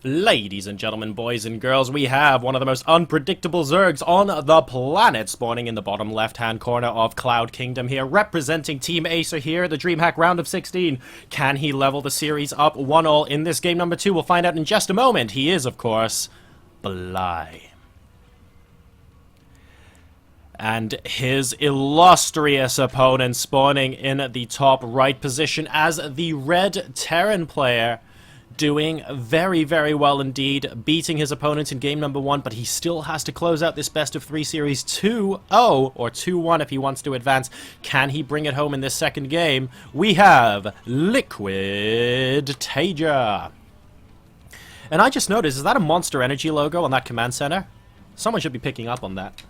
Ladies and gentlemen, boys and girls, we have one of the most unpredictable Zergs on the planet, spawning in the bottom left-hand corner of Cloud Kingdom here, representing Team Acer here, the Dreamhack round of 16. Can he level the series up 1-all in this game number 2? We'll find out in just a moment. He is, of course, Bly. And his illustrious opponent spawning in the top right position as the red Terran player, doing very, very well indeed, beating his opponents in game number 1, but he still has to close out this best of 3 series 2-0, or 2-1 if he wants to advance. Can he bring it home in this second game? We have Liquid Taeja. And I just noticed, is that a Monster Energy logo on that command center? Someone should be picking up on that.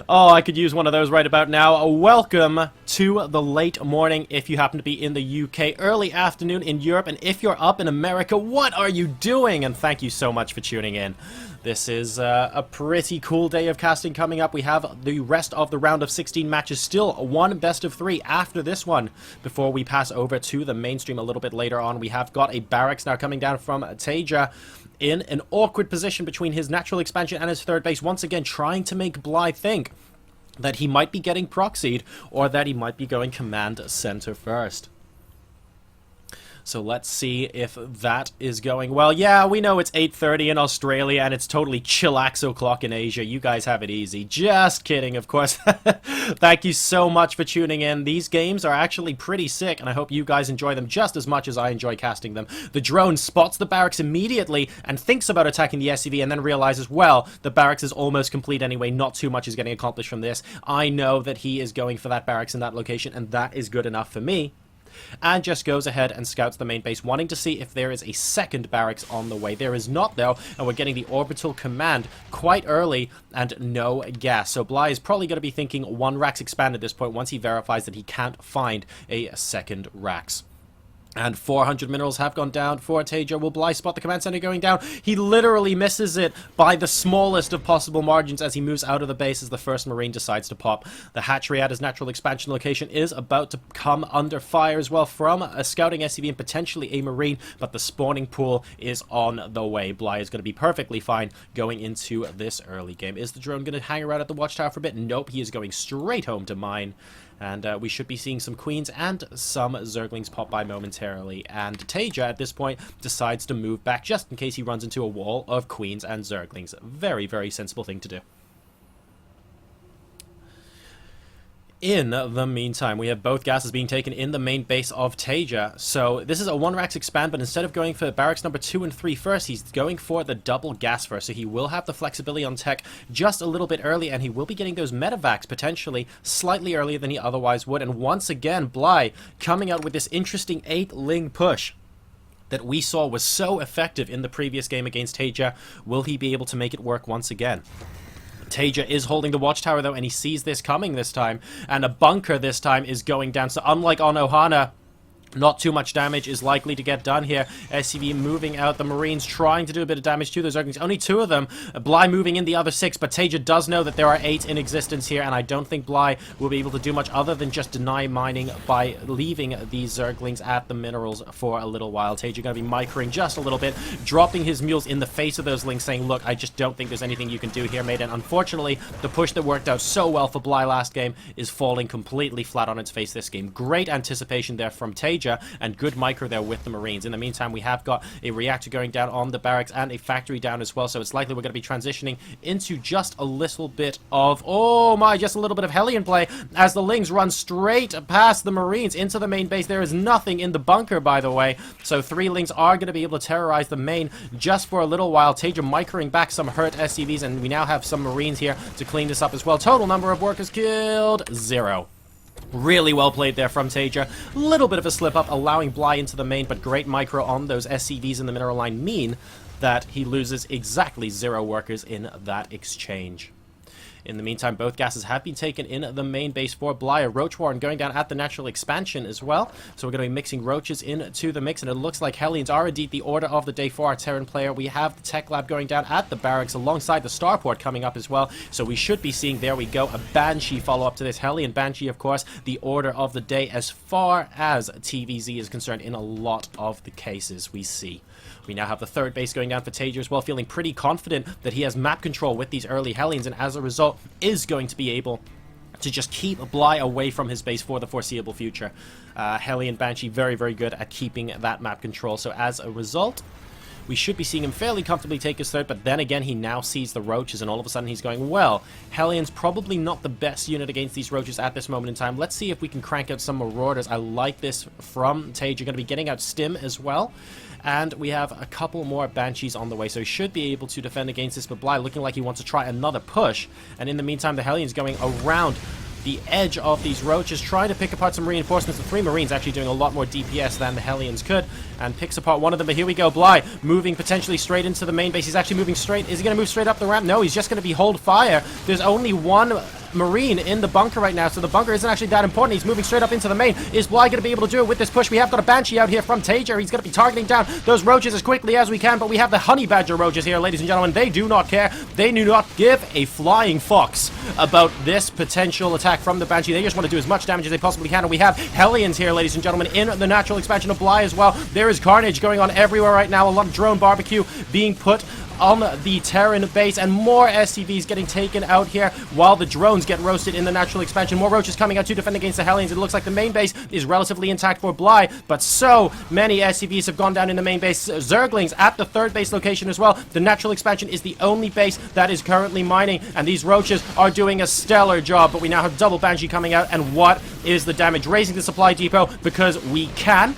Oh, I could use one of those right about now. Welcome to the late morning if you happen to be in the UK, early afternoon in Europe, and if you're up in America, what are you doing? And thank you so much for tuning in. This is a pretty cool day of casting coming up. We have the rest of the round of 16 matches, still one best of 3 after this one. Before we pass over to the mainstream a little bit later on, we have got a barracks now coming down from Taeja in an awkward position between his natural expansion and his third base, once again trying to make Bly think that he might be getting proxied or that he might be going command center first. So let's see if that is going well. Yeah, we know it's 8:30 in Australia and it's totally chillax o'clock in Asia. You guys have it easy. Just kidding, of course. Thank you so much for tuning in. These games are actually pretty sick, and I hope you guys enjoy them just as much as I enjoy casting them. The drone spots the barracks immediately and thinks about attacking the SCV and then realizes, well, the barracks is almost complete anyway. Not too much is getting accomplished from this. I know that he is going for that barracks in that location, and that is good enough for me. And just goes ahead and scouts the main base, wanting to see if there is a second barracks on the way. There is not, though, and we're getting the orbital command quite early and no gas. So Bly is probably going to be thinking 1 Rax expand at this point once he verifies that he can't find a second Rax. And 400 minerals have gone down for Taeja. Will Bly spot the command center going down? He literally misses it by the smallest of possible margins as he moves out of the base as the first Marine decides to pop. The hatchery at his natural expansion location is about to come under fire as well from a scouting SCV and potentially a Marine, but the spawning pool is on the way. Bly is going to be perfectly fine going into this early game. Is the drone going to hang around at the watchtower for a bit? Nope, he is going straight home to mine. And we should be seeing some queens and some zerglings pop by momentarily. And Taeja, at this point, decides to move back just in case he runs into a wall of queens and zerglings. Very, very sensible thing to do. In the meantime, we have both gases being taken in the main base of Taeja. So this is a 1 Rax expand, but instead of going for barracks number 2 and 3 first, he's going for the double gas first. So he will have the flexibility on tech just a little bit early, and he will be getting those medevacs potentially slightly earlier than he otherwise would. And once again, Bly coming out with this interesting 8-ling push that we saw was so effective in the previous game against Taeja. Will he be able to make it work once again? Taeja is holding the watchtower, though, and he sees this coming this time, and a bunker this time is going down. So unlike on Ohana, not too much damage is likely to get done here. SCV moving out, the Marines trying to do a bit of damage to those Zerglings. Only 2 of them. Bly moving in the other 6, but Taeja does know that there are 8 in existence here, and I don't think Bly will be able to do much other than just deny mining by leaving these Zerglings at the minerals for a little while. Taeja going to be microing just a little bit, dropping his mules in the face of those Lings, saying, look, I just don't think there's anything you can do here, mate. And unfortunately, the push that worked out so well for Bly last game is falling completely flat on its face this game. Great anticipation there from Taeja, and good micro there with the Marines. In the meantime, we have got a reactor going down on the barracks and a factory down as well, so it's likely we're going to be transitioning into just a little bit of, oh my, just a little bit of Hellion play as the Lings run straight past the Marines into the main base. There is nothing in the bunker, by the way, so 3 Lings are going to be able to terrorize the main just for a little while. Taeja microing back some hurt SCVs, and we now have some Marines here to clean this up as well. Total number of workers killed, 0. Really well played there from Taeja. Little bit of a slip up, allowing Bly into the main, but great micro on those SCVs in the mineral line mean that he loses exactly 0 workers in that exchange. In the meantime, both gases have been taken in the main base for Bly. A Roach Warren going down at the natural expansion as well. So we're going to be mixing Roaches into the mix, and it looks like Hellions are indeed the order of the day for our Terran player. We have the Tech Lab going down at the barracks alongside the Starport coming up as well. So we should be seeing, there we go, a Banshee follow-up to this. Hellion Banshee, of course, the order of the day as far as TVZ is concerned in a lot of the cases we see. We now have the third base going down for Taeja as well, feeling pretty confident that he has map control with these early Hellions, and as a result is going to be able to just keep Bly away from his base for the foreseeable future. Hellion Banshee very, very good at keeping that map control. So as a result, we should be seeing him fairly comfortably take his third, but then again, he now sees the Roaches, and all of a sudden he's going, well, Hellion's probably not the best unit against these Roaches at this moment in time. Let's see if we can crank out some Marauders. I like this from Taeja. You're going to be getting out Stim as well. And we have a couple more Banshees on the way, so he should be able to defend against this, but Bly looking like he wants to try another push. And in the meantime, the Hellion's going around the edge of these Roaches, trying to pick apart some reinforcements. The 3 Marines actually doing a lot more DPS than the Hellions could, and picks apart one of them. But here we go, Bly moving potentially straight into the main base. He's actually moving straight. Is he going to move straight up the ramp? No, he's just going to be hold fire. There's only one Marine in the bunker right now, so the bunker isn't actually that important. He's moving straight up into the main. Is Bly going to be able to do it with this push? We have got a Banshee out here from Taeja. He's going to be targeting down those Roaches as quickly as we can, but we have the Honey Badger Roaches here, ladies and gentlemen. They do not care. They do not give a flying fox about this potential attack from the Banshee. They just want to do as much damage as they possibly can, and we have Hellions here, ladies and gentlemen, in the natural expansion of Bly as well. There is carnage going on everywhere right now. A lot of drone barbecue being put on the Terran base, and more SCVs getting taken out here while the drones get roasted in the natural expansion. More Roaches coming out to defend against the Hellions. It looks like the main base is relatively intact for Bly, but so many SCVs have gone down in the main base. Zerglings at the third base location as well. The natural expansion is the only base that is currently mining, and these Roaches are doing a stellar job, but we now have double Banshee coming out, and what is the damage? Raising the supply depot because we can,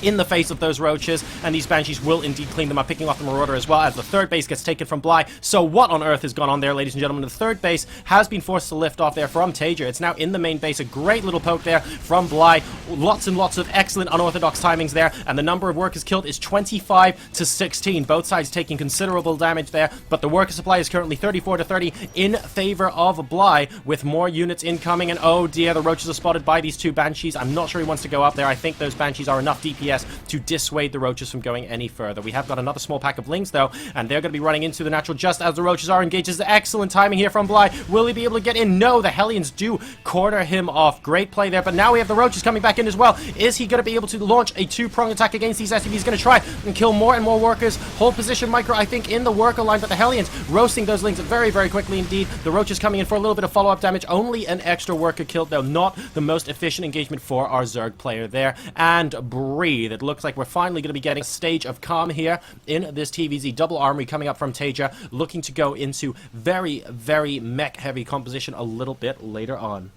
in the face of those Roaches, and these Banshees will indeed clean them up, picking off the Marauder as well as the third base gets taken from Bly. So what on earth has gone on there, ladies and gentlemen? The third base has been forced to lift off there from Taeja. It's now in the main base. A great little poke there from Bly. Lots and lots of excellent unorthodox timings there, and the number of workers killed is 25 to 16. Both sides taking considerable damage there, but the worker supply is currently 34 to 30 in favor of Bly, with more units incoming, and oh dear, the Roaches are spotted by these 2 Banshees. I'm not sure he wants to go up there. I think those Banshees are enough DPS to dissuade the Roaches from going any further. We have got another small pack of Lings, though, and they're going to be running into the natural just as the Roaches are engaged. This is excellent timing here from Bly. Will he be able to get in? No, the Hellions do corner him off. Great play there, but now we have the Roaches coming back in as well. Is he going to be able to launch a 2-pronged attack against these SCVs? He's going to try and kill more and more workers. Hold position micro, I think, in the worker line, but the Hellions roasting those Lings very, very quickly indeed. The Roaches coming in for a little bit of follow-up damage. Only an extra worker killed, though. Not the most efficient engagement for our Zerg player there. And breathe. It looks like we're finally going to be getting a stage of calm here in this TVZ. Double armory coming up from Taeja, looking to go into very, very mech-heavy composition a little bit later on.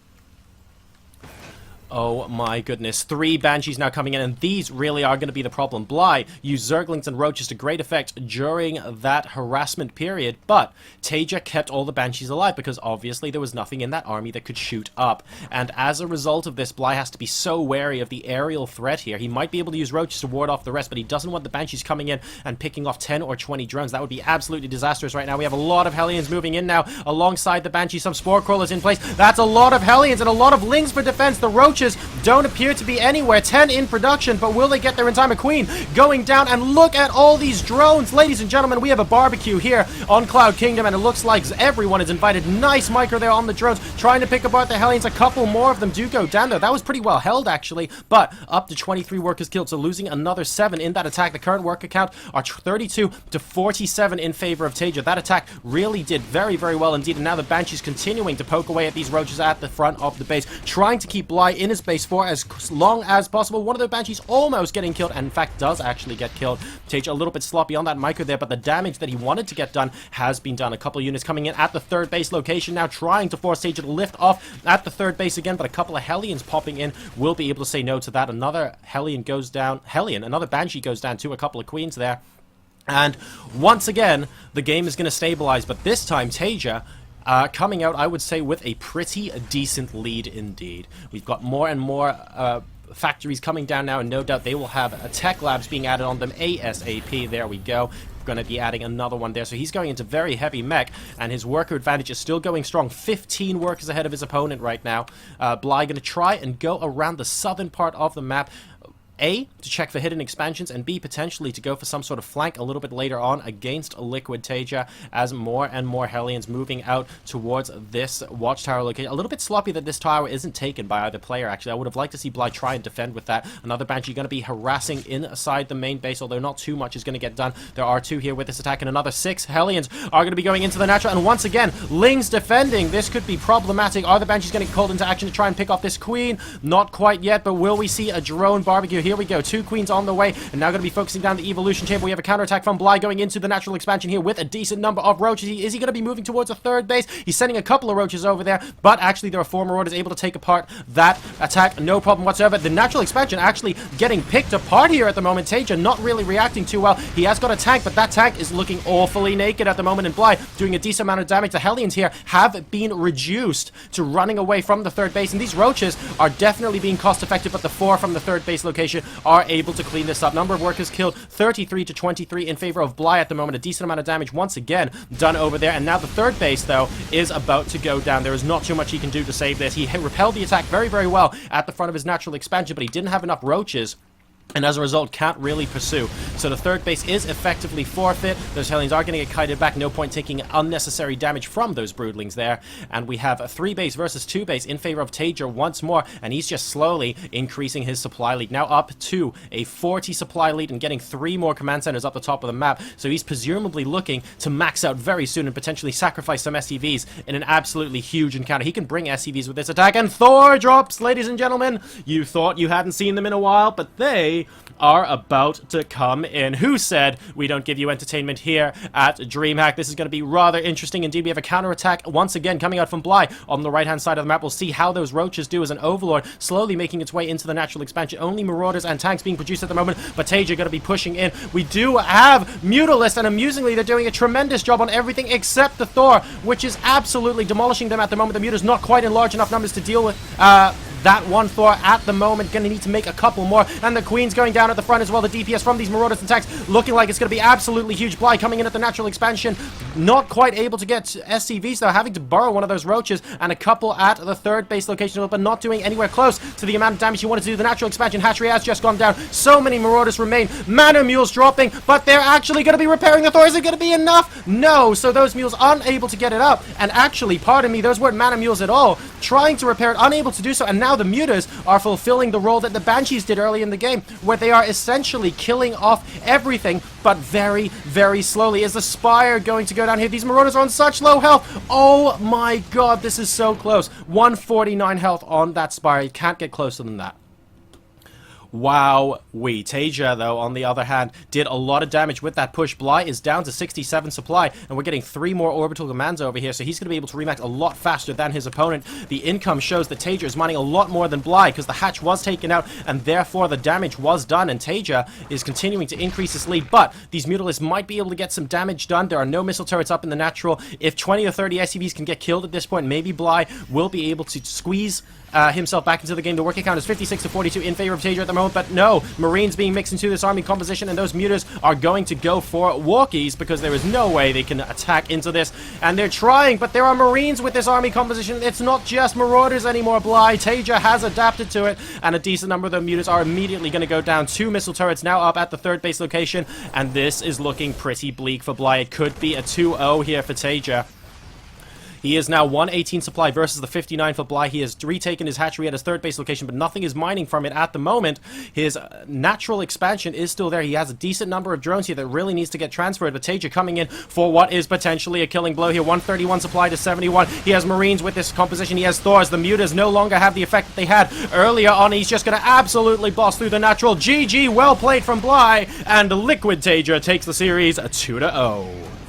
Oh my goodness. 3 Banshees now coming in, and these really are going to be the problem. Bly used Zerglings and Roaches to great effect during that harassment period, but Taeja kept all the Banshees alive because obviously there was nothing in that army that could shoot up. And as a result of this, Bly has to be so wary of the aerial threat here. He might be able to use Roaches to ward off the rest, but he doesn't want the Banshees coming in and picking off 10 or 20 drones. That would be absolutely disastrous right now. We have a lot of Hellions moving in now alongside the Banshees. Some Spore Crawlers in place. That's a lot of Hellions and a lot of Lings for defense. The Roaches don't appear to be anywhere. 10 in production, but will they get there in time? A Queen going down, and look at all these drones. Ladies and gentlemen, we have a barbecue here on Cloud Kingdom, and it looks like everyone is invited. Nice micro there on the drones, trying to pick apart the Hellions. A couple more of them do go down, though. That was pretty well held, actually, but up to 23 workers killed, so losing another 7 in that attack. The current worker count are 32 to 47 in favor of Taeja. That attack really did very, very well indeed, and now the Banshee's continuing to poke away at these Roaches at the front of the base, trying to keep Bly in his base for as long as possible. One of the Banshees almost getting killed, and in fact does actually get killed. Taeja a little bit sloppy on that micro there, but the damage that he wanted to get done has been done. A couple of units coming in at the third base location now, trying to force Taeja to lift off at the third base again, but a couple of Hellions popping in will be able to say no to that. Another Hellion goes down. Another Banshee goes down too. A couple of Queens there. And once again, the game is going to stabilize, but this time Taeja coming out, I would say, with a pretty decent lead indeed. We've got more and more factories coming down now, and no doubt they will have tech labs being added on them ASAP. There we go. going to be adding another one there. So he's going into very heavy mech, and his worker advantage is still going strong. 15 workers ahead of his opponent right now. Bly going to try and go around the southern part of the map. A, to check for hidden expansions, and B, potentially to go for some sort of flank a little bit later on against Liquid Taeja as more and more Hellions moving out towards this watchtower location. A little bit sloppy that this tower isn't taken by either player, actually. I would have liked to see Bly try and defend with that. Another Banshee going to be harassing inside the main base, although not too much is going to get done. There are 2 here with this attack, and another 6 Hellions are going to be going into the natural, and once again, Ling's defending. This could be problematic. Are the Banshees going to get called into action to try and pick off this Queen? Not quite yet, but will we see a drone barbecue? Here we go. 2 Queens on the way, and now going to be focusing down the Evolution Chamber. We have a counterattack from Bly going into the natural expansion here with a decent number of roaches. Is he going to be moving towards a 3rd base? He's sending a couple of roaches over there, but actually there are 4 Marauders able to take apart that attack. No problem whatsoever. The natural expansion actually getting picked apart here at the moment. Taeja not really reacting too well. He has got a tank, but that tank is looking awfully naked at the moment, and Bly doing a decent amount of damage. The Hellions here have been reduced to running away from the 3rd base, and these roaches are definitely being cost effective, but the 4 from the 3rd base location are able to clean this up. Number of workers killed 33 to 23 in favor of Bly at the moment. A decent amount of damage once again done over there, and now the 3rd base though is about to go down. There is not too much he can do to save this. He repelled the attack very, very well at the front of his natural expansion, but he didn't have enough roaches, and as a result can't really pursue. So the 3rd base is effectively forfeit. Those Hellions are going to get kited back. No point taking unnecessary damage from those Broodlings there. And we have a 3 base versus 2 base in favor of Taeja once more, and he's just slowly increasing his supply lead. Now up to a 40 supply lead and getting 3 more command centers up the top of the map. So he's presumably looking to max out very soon and potentially sacrifice some SCVs in an absolutely huge encounter. He can bring SCVs with this attack, and Thor drops, ladies and gentlemen. You thought you hadn't seen them in a while, but they are about to come in. Who said we don't give you entertainment here at Dreamhack? This is going to be rather interesting indeed. We have a counterattack once again coming out from Bly on the right-hand side of the map. We'll see how those roaches do as an Overlord slowly making its way into the natural expansion. Only Marauders and tanks being produced at the moment, but Taeja going to be pushing in. We do have Mutalisk, and amusingly, they're doing a tremendous job on everything except the Thor, which is absolutely demolishing them at the moment. The Mutalisk not quite in large enough numbers to deal with that one Thor at the moment. Gonna need to make a couple more, and the Queen's going down at the front as well. The DPS from these Marauders and tanks looking like it's gonna be absolutely huge. Bly coming in at the natural expansion, not quite able to get SCVs though, having to borrow one of those roaches, and a couple at the 3rd base location, but not doing anywhere close to the amount of damage you wanted to do. The natural expansion hatchery has just gone down. So many Marauders remain. Mana mules dropping, but they're actually gonna be repairing the Thor. Is it gonna be enough? No. So those mules aren't able to get it up, and actually, pardon me, those weren't mana mules at all. Trying to repair it, unable to do so, and now the Mutas are fulfilling the role that the Banshees did early in the game, where they are essentially killing off everything, but very, very slowly. Is the Spire going to go down here? These Marauders are on such low health. Oh my god, this is so close. 149 health on that Spire. You can't get closer than that. Wow, Taeja, though, on the other hand, did a lot of damage with that push. Bly is down to 67 supply, and we're getting 3 more orbital commands over here, so he's going to be able to remax a lot faster than his opponent. The income shows that Taeja is mining a lot more than Bly, because the hatch was taken out, and therefore the damage was done, and Taeja is continuing to increase his lead, but these Mutalisks might be able to get some damage done. There are no missile turrets up in the natural. If 20 or 30 SCVs can get killed at this point, maybe Bly will be able to squeeze himself back into the game. The working count is 56 to 42 in favor of Taeja at the moment, but no, Marines being mixed into this army composition, and those Mutas are going to go for walkies because there is no way they can attack into this, and they're trying, but there are Marines with this army composition. It's not just Marauders anymore. Bly, Taeja has adapted to it, and a decent number of the Mutas are immediately going to go down. 2 missile turrets now up at the 3rd base location, and this is looking pretty bleak for Bly. It could be a 2-0 here for Taeja. He is now 118 supply versus the 59 for Bly. He has retaken his hatchery at his 3rd base location, but nothing is mining from it at the moment. His natural expansion is still there. He has a decent number of drones here that really needs to get transferred, but Taeja coming in for what is potentially a killing blow here. 131 supply to 71. He has Marines with this composition. He has Thors. The Mutas no longer have the effect that they had earlier on. He's just going to absolutely boss through the natural. GG, well played from Bly, and Liquid Taeja takes the series 2-0.